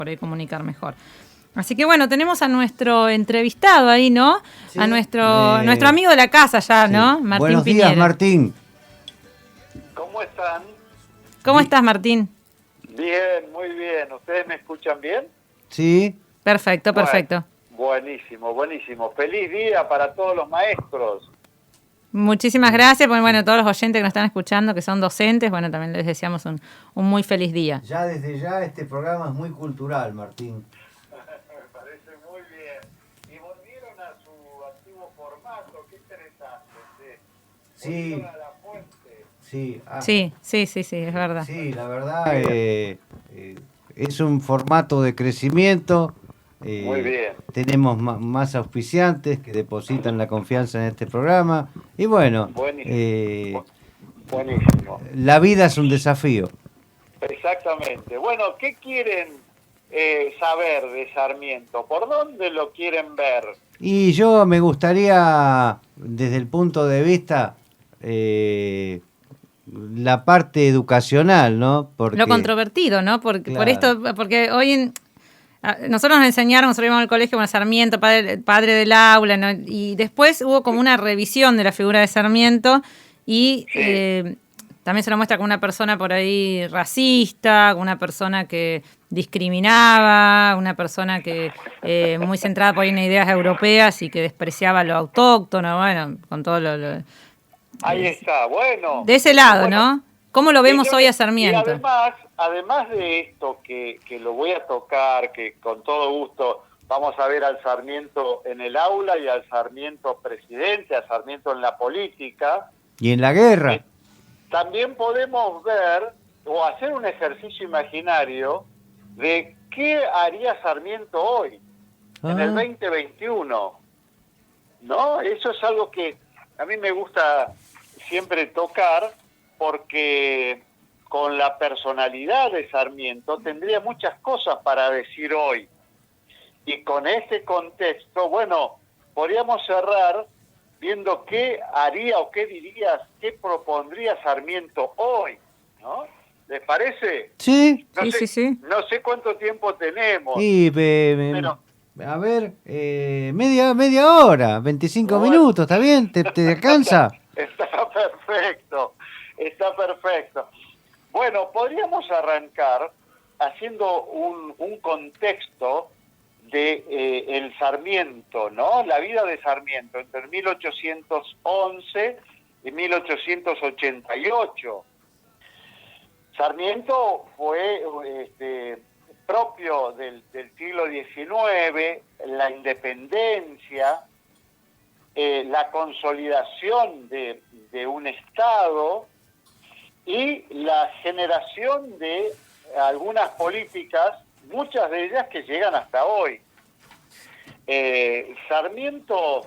por ahí comunicar mejor. Así que bueno, tenemos a nuestro entrevistado ahí, ¿no? Sí. A nuestro amigo de la casa ya, Sí. ¿no? Martín Buenos Piñera. días, Martín. ¿Cómo están? ¿Cómo estás, Martín? Bien, muy bien. ¿Ustedes me escuchan bien? Sí. Perfecto, perfecto. Buenísimo, buenísimo. Feliz día para todos los maestros. Muchísimas gracias, porque bueno, todos los oyentes que nos están escuchando, que son docentes, bueno, también les deseamos un muy feliz día. Ya desde ya este programa es muy cultural, Martín. Me parece muy bien. Y volvieron a su antiguo formato, qué interesante. Sí. Volvieron a la fuente. Sí. Sí, es verdad. Sí, la verdad es un formato de crecimiento. Muy bien. Tenemos más auspiciantes que depositan la confianza en este programa. Y bueno, Buenísimo. Buenísimo. la vida es un desafío. Exactamente. Bueno, ¿qué quieren saber de Sarmiento? ¿Por dónde lo quieren ver? Y yo me gustaría, desde el punto de vista, la parte educacional, ¿no? Porque, lo controvertido, ¿no? Porque, claro. Por esto, porque hoy nosotros nos enseñaron, nosotros íbamos al colegio con Sarmiento, padre del aula, ¿no? Y después hubo como una revisión de la figura de Sarmiento y también se lo muestra como una persona por ahí racista, como una persona que discriminaba, una persona que muy centrada por ahí en ideas europeas y que despreciaba lo autóctono, bueno, con todo lo Ahí está, bueno. de ese lado, bueno, ¿no? ¿Cómo lo vemos hoy a Y Sarmiento? además de esto que lo voy a tocar, que con todo gusto vamos a ver al Sarmiento en el aula y al Sarmiento presidente, al Sarmiento en la política. Y en la guerra. También podemos ver o hacer un ejercicio imaginario de qué haría Sarmiento hoy, en el 2021. ¿No? Eso es algo que a mí me gusta siempre tocar, porque con la personalidad de Sarmiento tendría muchas cosas para decir hoy. Y con este contexto, bueno, podríamos cerrar viendo qué haría o qué dirías, qué propondría Sarmiento hoy, ¿no? ¿Les parece? Sí. Sí. No sé cuánto tiempo tenemos. Y, pero a ver, media hora, 25 minutos, ¿está bien? ¿Te alcanza? Está perfecto. Bueno, podríamos arrancar haciendo un contexto de el Sarmiento, ¿no? La vida de Sarmiento entre 1811 y 1888. Sarmiento fue propio del siglo XIX, la independencia, la consolidación de un Estado y la generación de algunas políticas, muchas de ellas que llegan hasta hoy. Sarmiento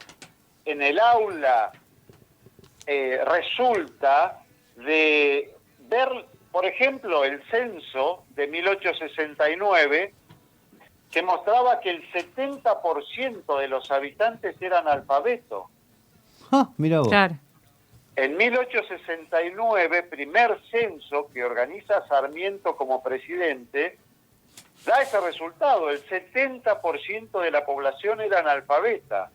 en el aula resulta de ver, por ejemplo, el censo de 1869, que mostraba que el 70% de los habitantes eran analfabetos. Mira vos. Claro. En 1869, primer censo que organiza Sarmiento como presidente, da ese resultado, el 70% de la población era analfabeta.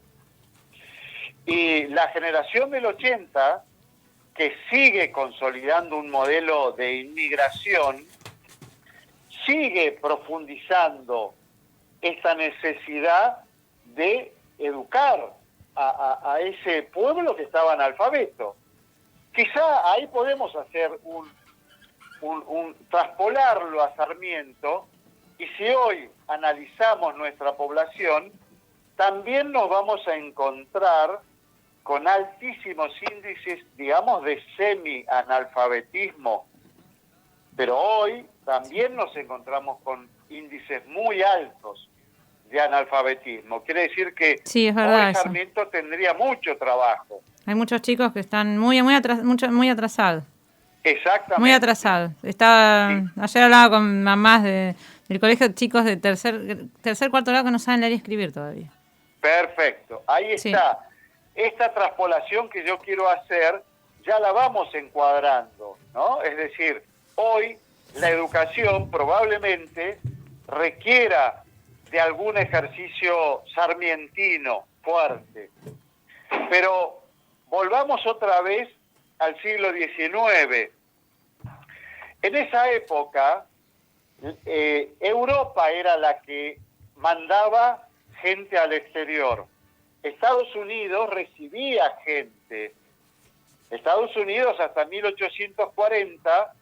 Y la generación del 80, que sigue consolidando un modelo de inmigración, sigue profundizando esta necesidad de educar a ese pueblo que estaba analfabeto. Quizá ahí podemos hacer traspolarlo a Sarmiento, y si hoy analizamos nuestra población, también nos vamos a encontrar con altísimos índices, digamos, de semi-analfabetismo. Pero hoy también nos encontramos con índices muy altos de analfabetismo. Quiere decir que sí, es verdad, hoy Sarmiento tendría mucho trabajo. Hay muchos chicos que están muy atrasados. Exactamente. Muy atrasados. Ayer hablaba con mamás del colegio, chicos de tercer, cuarto grado que no saben leer y escribir todavía. Perfecto. Ahí está. Esta traspolación que yo quiero hacer, ya la vamos encuadrando, ¿no? Es decir, hoy la educación probablemente requiera de algún ejercicio sarmientino fuerte. Pero volvamos otra vez al siglo XIX. En esa época, Europa era la que mandaba gente al exterior. Estados Unidos recibía gente. Estados Unidos hasta 1840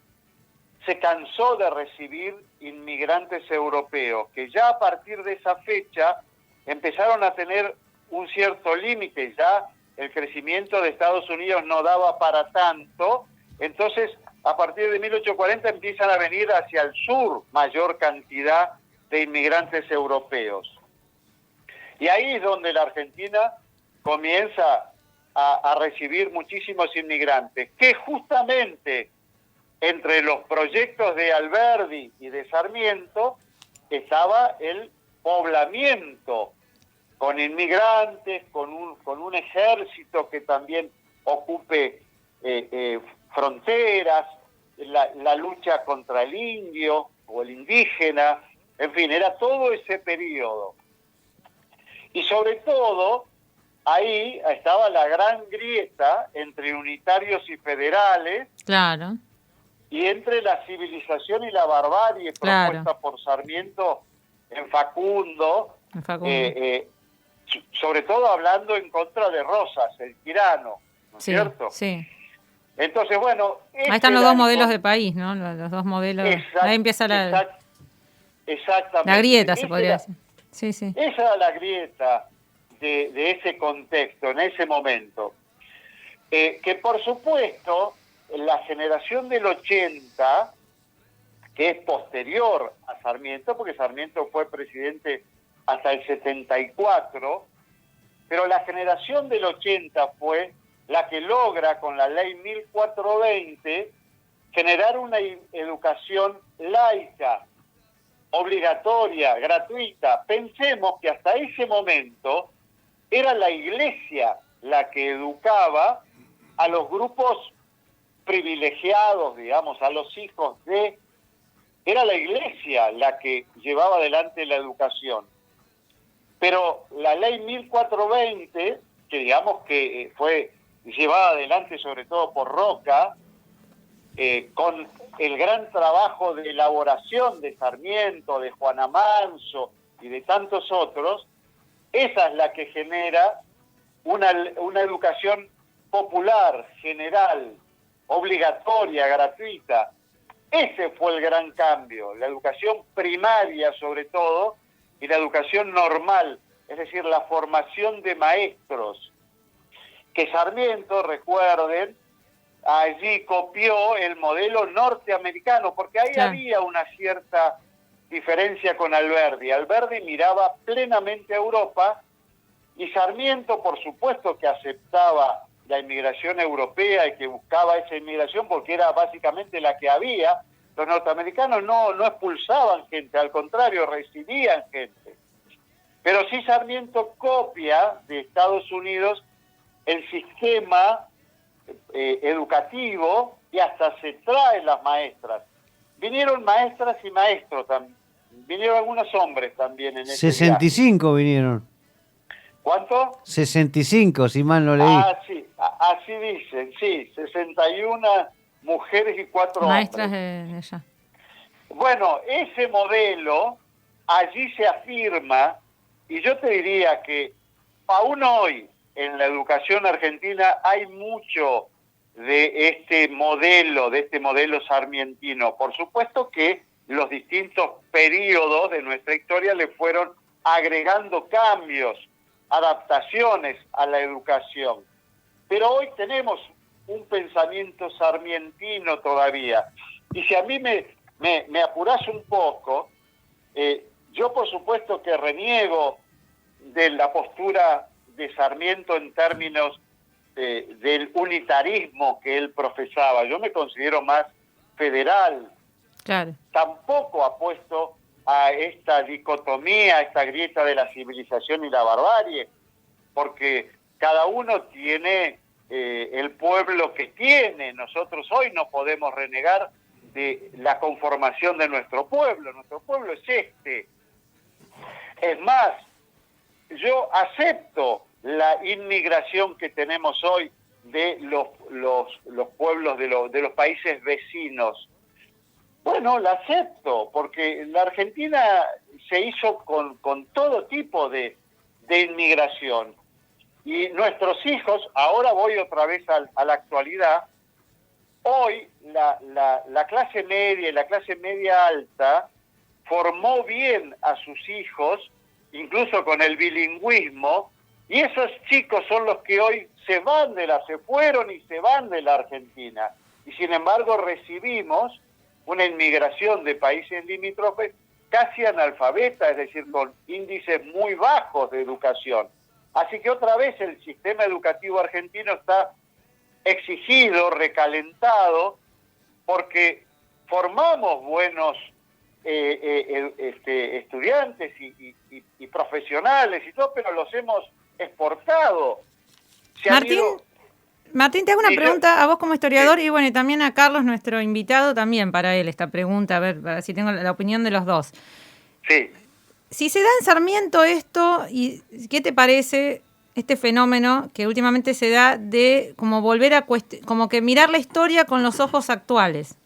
se cansó de recibir inmigrantes europeos, que ya a partir de esa fecha empezaron a tener un cierto límite, ya el crecimiento de Estados Unidos no daba para tanto, entonces a partir de 1840 empiezan a venir hacia el sur mayor cantidad de inmigrantes europeos. Y ahí es donde la Argentina comienza a recibir muchísimos inmigrantes, que justamente entre los proyectos de Alberdi y de Sarmiento estaba el poblamiento con inmigrantes, con un ejército que también ocupe fronteras, la lucha contra el indio o el indígena, en fin, era todo ese periodo. Y sobre todo, ahí estaba la gran grieta entre unitarios y federales, Claro. y entre la civilización y la barbarie propuesta por Sarmiento en Facundo, sobre todo hablando en contra de Rosas, el tirano, ¿no es cierto? Sí. Entonces, bueno... Ahí están los dos modelos de país, ¿no? Los dos modelos. Ahí empieza exactamente. La grieta, se podría decir. Sí. Esa era la grieta de ese contexto, en ese momento. Que por supuesto, la generación del 80, que es posterior a Sarmiento, porque Sarmiento fue presidente hasta el 74, pero la generación del 80 fue la que logra con la ley 1420 generar una educación laica, obligatoria, gratuita. Pensemos que hasta ese momento era la Iglesia la que educaba a los grupos privilegiados, digamos, a los hijos de... Era la Iglesia la que llevaba adelante la educación. Pero la ley 1420, que digamos que fue llevada adelante sobre todo por Roca, con el gran trabajo de elaboración de Sarmiento, de Juan Amanso y de tantos otros, esa es la que genera una educación popular, general, obligatoria, gratuita. Ese fue el gran cambio, la educación primaria sobre todo, y la educación normal, es decir, la formación de maestros, que Sarmiento, recuerden, allí copió el modelo norteamericano, porque ahí había una cierta diferencia con Alberdi. Alberdi miraba plenamente a Europa y Sarmiento, por supuesto, que aceptaba la inmigración europea y que buscaba esa inmigración porque era básicamente la que había. Los norteamericanos no expulsaban gente, al contrario, recibían gente. Pero sí Sarmiento copia de Estados Unidos el sistema educativo y hasta se traen las maestras. Vinieron maestras y maestros también. Vinieron algunos hombres también en ese 65 viaje. Vinieron. ¿Cuánto? 65, si mal no leí. Ah, sí, así dicen, sí, 61 mujeres y 4 maestras hombres. de allá. Bueno, ese modelo allí se afirma, y yo te diría que aún hoy en la educación argentina hay mucho de este modelo sarmientino. Por supuesto que los distintos periodos de nuestra historia le fueron agregando cambios, adaptaciones a la educación. Pero hoy tenemos un pensamiento sarmientino todavía. Y si a mí me apurás un poco, yo por supuesto que reniego de la postura de Sarmiento en términos del unitarismo que él profesaba. Yo me considero más federal. Claro. Tampoco apuesto a esta dicotomía, a esta grieta de la civilización y la barbarie, porque cada uno tiene el pueblo que tiene. Nosotros hoy no podemos renegar de la conformación de nuestro pueblo. Nuestro pueblo es este. Es más, yo acepto la inmigración que tenemos hoy de los pueblos de los países vecinos. Bueno, la acepto, porque la Argentina se hizo con todo tipo de inmigración. Y nuestros hijos, ahora voy otra vez a la actualidad, hoy la clase media y la clase media alta formó bien a sus hijos, incluso con el bilingüismo, y esos chicos son los que hoy se fueron y se van de la Argentina. Y sin embargo recibimos una inmigración de países limítrofes casi analfabeta, es decir, con índices muy bajos de educación. Así que otra vez el sistema educativo argentino está exigido, recalentado, porque formamos buenos estudiantes y profesionales y todo, pero los hemos exportado. Martín, te hago una pregunta a vos como historiador, y bueno, y también a Carlos, nuestro invitado, también para él esta pregunta, a ver si tengo la opinión de los dos. Sí. Si se da en Sarmiento esto, ¿y qué te parece este fenómeno que últimamente se da de como volver a como que mirar la historia con los ojos actuales?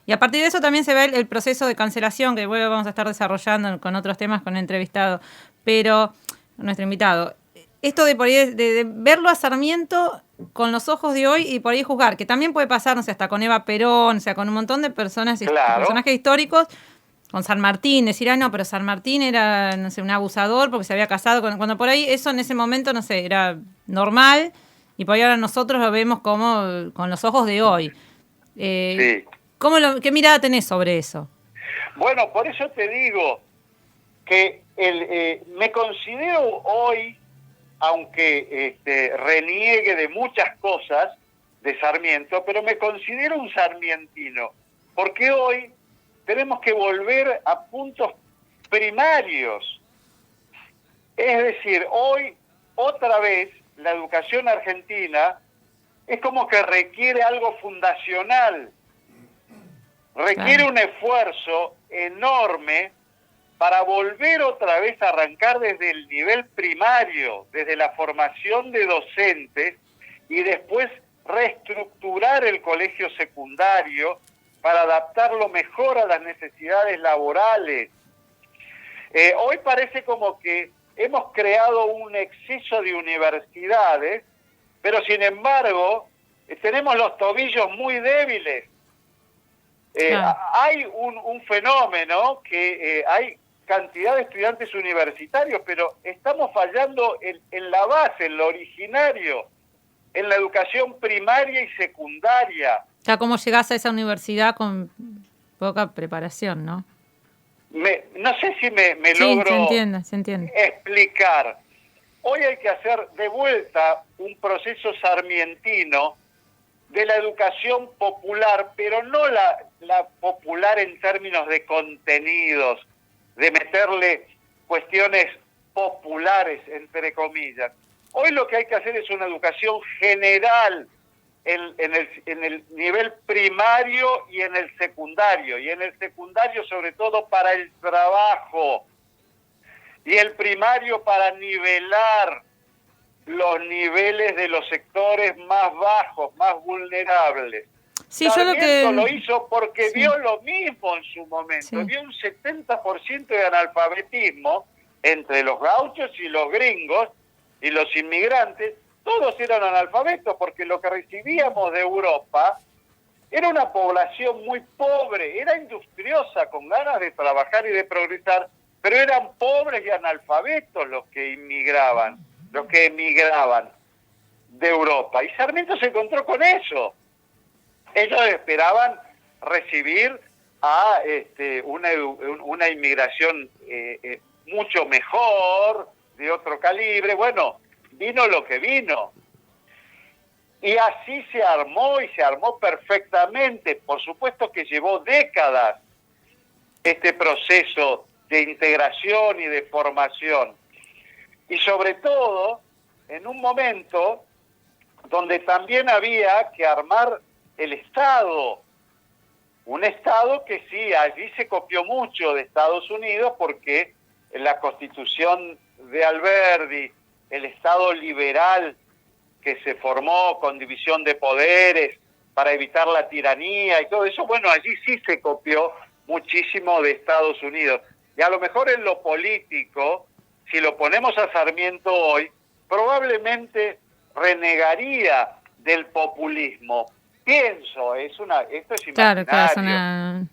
Y a partir de eso también se ve el proceso de cancelación, que luego vamos a estar desarrollando con otros temas con el entrevistado, pero nuestro invitado. Esto de por ahí de verlo a Sarmiento con los ojos de hoy y por ahí juzgar, que también puede pasar, no sé, hasta con Eva Perón, o sea, con un montón de personajes históricos, con San Martín, decir, no, pero San Martín era, no sé, un abusador porque se había casado cuando por ahí eso en ese momento, no sé, era normal, y por ahí ahora nosotros lo vemos como con los ojos de hoy. Sí. ¿Qué mirada tenés sobre eso? Bueno, por eso te digo que me considero hoy, aunque reniegue de muchas cosas de Sarmiento, pero me considero un sarmientino, porque hoy tenemos que volver a puntos primarios. Es decir, hoy otra vez la educación argentina es como que requiere algo fundacional, requiere un esfuerzo enorme para volver otra vez a arrancar desde el nivel primario, desde la formación de docentes, y después reestructurar el colegio secundario para adaptarlo mejor a las necesidades laborales. Hoy parece como que hemos creado un exceso de universidades, pero sin embargo tenemos los tobillos muy débiles. Hay un fenómeno que hay cantidad de estudiantes universitarios, pero estamos fallando en la base, en lo originario, en la educación primaria y secundaria. ¿Cómo llegás a esa universidad con poca preparación, no? No sé si me sí, logro se entiende. explicar. Hoy hay que hacer de vuelta un proceso sarmientino de la educación popular, pero no la popular en términos de contenidos, de meterle cuestiones populares, entre comillas. Hoy lo que hay que hacer es una educación general en el nivel primario y en el secundario, y en el secundario sobre todo para el trabajo, y el primario para nivelar los niveles de los sectores más bajos, más vulnerables. Sí, Sarmiento lo hizo porque vio lo mismo en su momento, vio un 70% de analfabetismo entre los gauchos y los gringos y los inmigrantes. Todos eran analfabetos porque lo que recibíamos de Europa era una población muy pobre, era industriosa, con ganas de trabajar y de progresar, pero eran pobres y analfabetos los que emigraban de Europa. Y Sarmiento se encontró con eso. Ellos esperaban recibir a una inmigración mucho mejor, de otro calibre. Bueno, vino lo que vino. Y así se armó, y se armó perfectamente. Por supuesto que llevó décadas este proceso de integración y de formación. Y sobre todo, en un momento donde también había que armar el Estado. un Estado que sí, allí se copió mucho de Estados Unidos porque en la Constitución de Alberdi, el Estado liberal que se formó con división de poderes para evitar la tiranía y todo eso, bueno, allí sí se copió muchísimo de Estados Unidos. Y a lo mejor en lo político, si lo ponemos a Sarmiento hoy, probablemente renegaría del populismo. Pienso, esto es imaginario. Claro,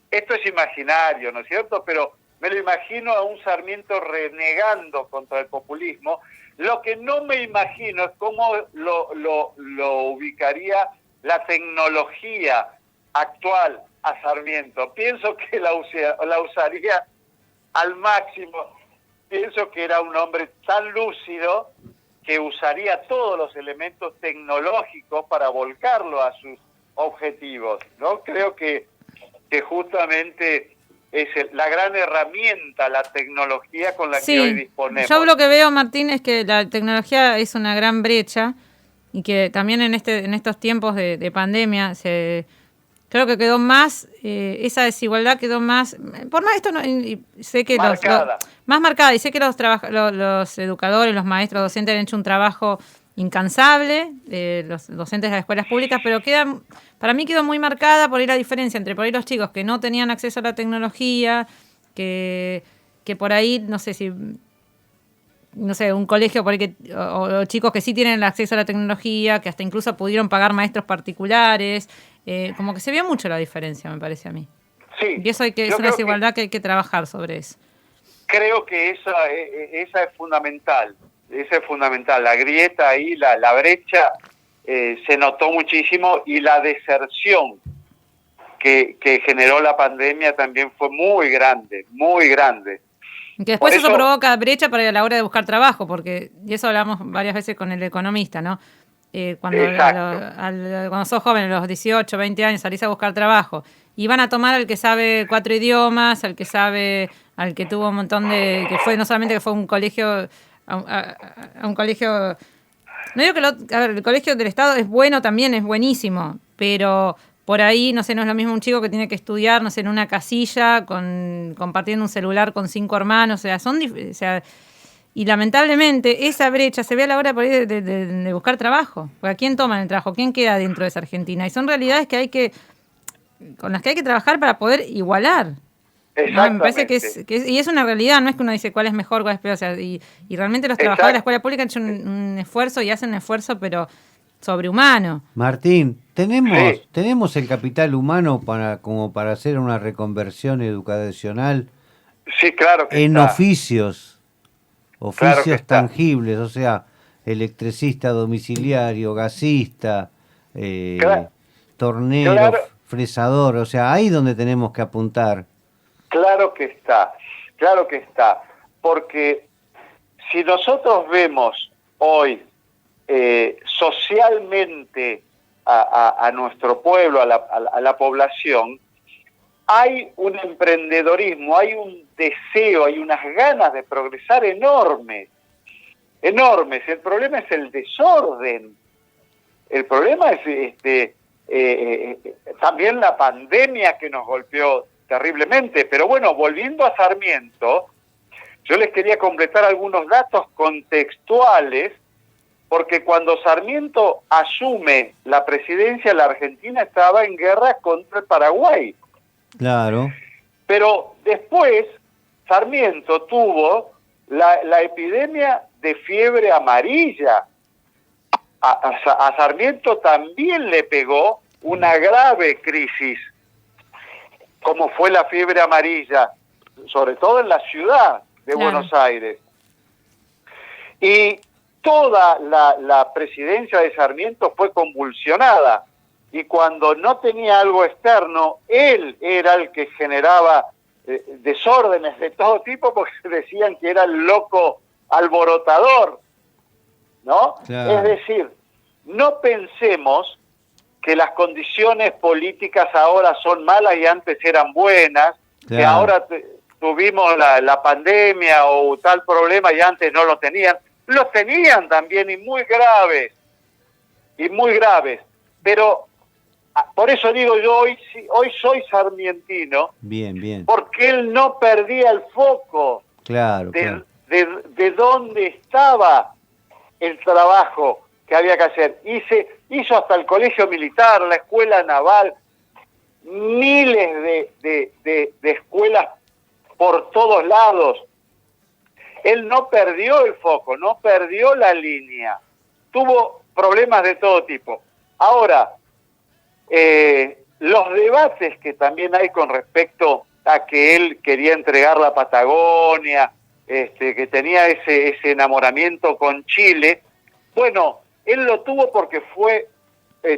Esto es imaginario, ¿no es cierto? Pero me lo imagino a un Sarmiento renegando contra el populismo. Lo que no me imagino es cómo lo ubicaría la tecnología actual a Sarmiento. Pienso que la usaría al máximo. Pienso que era un hombre tan lúcido que usaría todos los elementos tecnológicos para volcarlo a sus objetivos, ¿no? Creo que justamente es la gran herramienta, la tecnología con la que hoy disponemos. Yo lo que veo, Martín, es que la tecnología es una gran brecha y que también en estos tiempos de pandemia creo que quedó más, esa desigualdad quedó más, por más esto, sé que más marcada, y sé que los educadores, los maestros, docentes han hecho un trabajo incansable, los docentes de las escuelas públicas, pero para mí quedó muy marcada por ahí la diferencia entre por ahí los chicos que no tenían acceso a la tecnología, que por ahí, no sé, un colegio por ahí o chicos que sí tienen el acceso a la tecnología, que hasta incluso pudieron pagar maestros particulares, como que se ve mucho la diferencia, me parece a mí. Sí. Y eso es una desigualdad que hay que trabajar sobre eso. Creo que esa es fundamental. Esa es fundamental. La grieta ahí, la brecha, se notó muchísimo, y la deserción que generó la pandemia también fue muy grande, muy grande. Que después eso provoca brecha para la hora de buscar trabajo, y eso hablamos varias veces con el economista, ¿no? Cuando sos joven, a los 18, 20 años, salís a buscar trabajo y van a tomar al que sabe 4 idiomas, al que tuvo un montón que fue, no solamente que fue un colegio, a un colegio, no digo que el colegio del Estado es bueno, también es buenísimo, pero por ahí, no sé, no es lo mismo un chico que tiene que estudiar, no sé, en una casilla, compartiendo un celular con 5 hermanos, y lamentablemente esa brecha se ve a la hora por ahí de buscar trabajo. Porque ¿a quién toman el trabajo? ¿Quién queda dentro de esa Argentina? Y son realidades con las que hay que trabajar para poder igualar. ¿No? Me parece que y es una realidad, no es que uno dice cuál es mejor, cuál es peor. O sea, y realmente los trabajadores de la escuela pública han hecho un esfuerzo y hacen un esfuerzo, pero sobrehumano. Martín, ¿tenemos el capital humano como para hacer una reconversión educacional? Sí, claro que en está. oficios tangibles, o sea, electricista domiciliario, gasista, tornero, fresador, o sea, ahí donde tenemos que apuntar. Claro que está, porque si nosotros vemos hoy socialmente a nuestro pueblo, a la población, hay un emprendedorismo, hay un deseo, hay unas ganas de progresar enormes. El problema es el desorden. El problema es también la pandemia que nos golpeó terriblemente. Pero bueno, volviendo a Sarmiento, yo les quería completar algunos datos contextuales, porque cuando Sarmiento asume la presidencia, la Argentina estaba en guerra contra el Paraguay. Claro. Pero después Sarmiento tuvo la epidemia de fiebre amarilla. A Sarmiento también le pegó una grave crisis, como fue la fiebre amarilla, sobre todo en la ciudad de Buenos Aires. Y toda la presidencia de Sarmiento fue convulsionada. Y cuando no tenía algo externo, él era el que generaba desórdenes de todo tipo, porque decían que era el loco alborotador, ¿no? Claro. Es decir, no pensemos que las condiciones políticas ahora son malas y antes eran buenas, claro, que ahora tuvimos la pandemia o tal problema y antes no lo tenían. Los tenían también y muy graves, pero Por eso digo yo, hoy soy sarmientino, Bien, bien. porque él no perdía el foco Claro, claro. de dónde estaba el trabajo que había que hacer. Hizo hasta el colegio militar, la escuela naval, miles de escuelas por todos lados. Él no perdió el foco, no perdió la línea. Tuvo problemas de todo tipo. Ahora, los debates que también hay con respecto a que él quería entregar la Patagonia, que tenía ese enamoramiento con Chile, bueno, él lo tuvo porque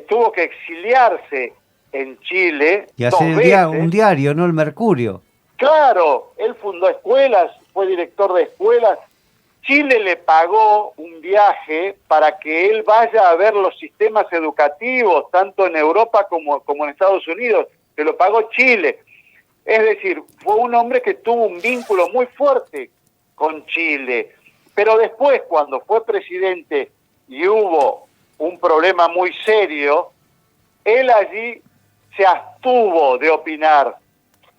tuvo que exiliarse en Chile Y hacer 2 veces. un diario, ¿no? El Mercurio. Claro, él fundó escuelas, fue director de escuelas. Chile le pagó un viaje para que él vaya a ver los sistemas educativos, tanto en Europa como en Estados Unidos. Se lo pagó Chile. Es decir, fue un hombre que tuvo un vínculo muy fuerte con Chile. Pero después, cuando fue presidente y hubo un problema muy serio, él allí se abstuvo de opinar.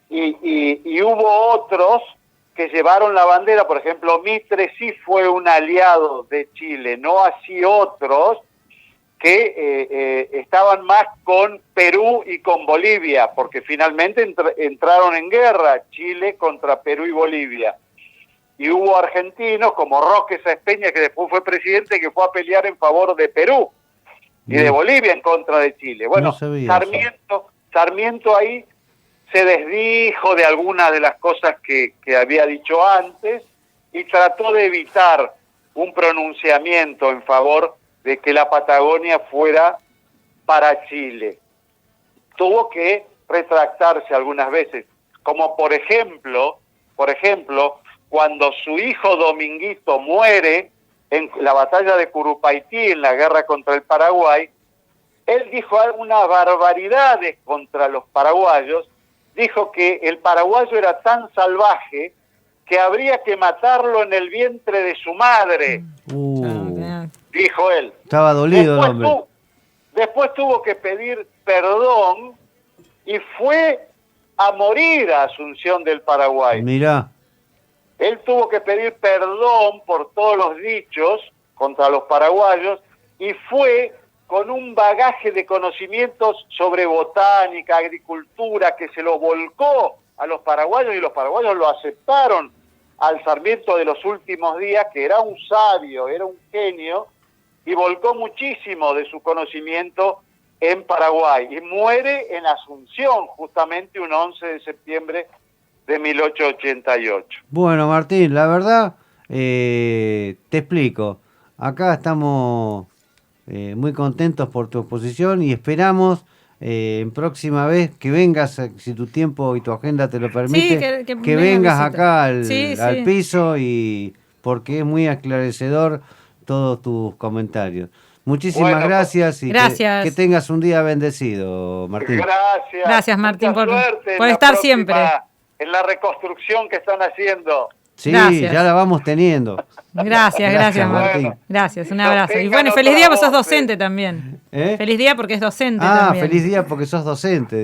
Y hubo otros que llevaron la bandera. Por ejemplo, Mitre sí fue un aliado de Chile, no así otros que estaban más con Perú y con Bolivia, porque finalmente entraron en guerra Chile contra Perú y Bolivia. Y hubo argentinos como Roque Sáenz Peña, que después fue presidente, que fue a pelear en favor de Perú y de Bolivia en contra de Chile. Bueno, no Sarmiento ahí se desdijo de algunas de las cosas que había dicho antes y trató de evitar un pronunciamiento en favor de que la Patagonia fuera para Chile. Tuvo que retractarse algunas veces, como por ejemplo, cuando su hijo Dominguito muere en la batalla de Curupaytí, en la guerra contra el Paraguay, él dijo algunas barbaridades contra los paraguayos. Dijo que el paraguayo era tan salvaje que habría que matarlo en el vientre de su madre. Dijo él. Estaba dolido el hombre. Después tuvo que pedir perdón y fue a morir a Asunción del Paraguay. Mirá. Él tuvo que pedir perdón por todos los dichos contra los paraguayos y fue con un bagaje de conocimientos sobre botánica, agricultura, que se lo volcó a los paraguayos y los paraguayos lo aceptaron al Sarmiento de los últimos días, que era un sabio, era un genio, y volcó muchísimo de su conocimiento en Paraguay. Y muere en Asunción, justamente un 11 de septiembre de 1888. Bueno, Martín, la verdad, te explico. Acá estamos muy contentos por tu exposición y esperamos en próxima vez que vengas, si tu tiempo y tu agenda te lo permite, que vengas acá al piso, y porque es muy esclarecedor todos tus comentarios. Muchísimas gracias y que tengas un día bendecido, Martín. Gracias Martín, por estar siempre en la reconstrucción que están haciendo. Sí, ya la vamos teniendo. Gracias, Martín. Bueno, gracias, un abrazo. Y bueno, feliz día porque sos docente también. Feliz día porque es docente también. Feliz día porque sos docente.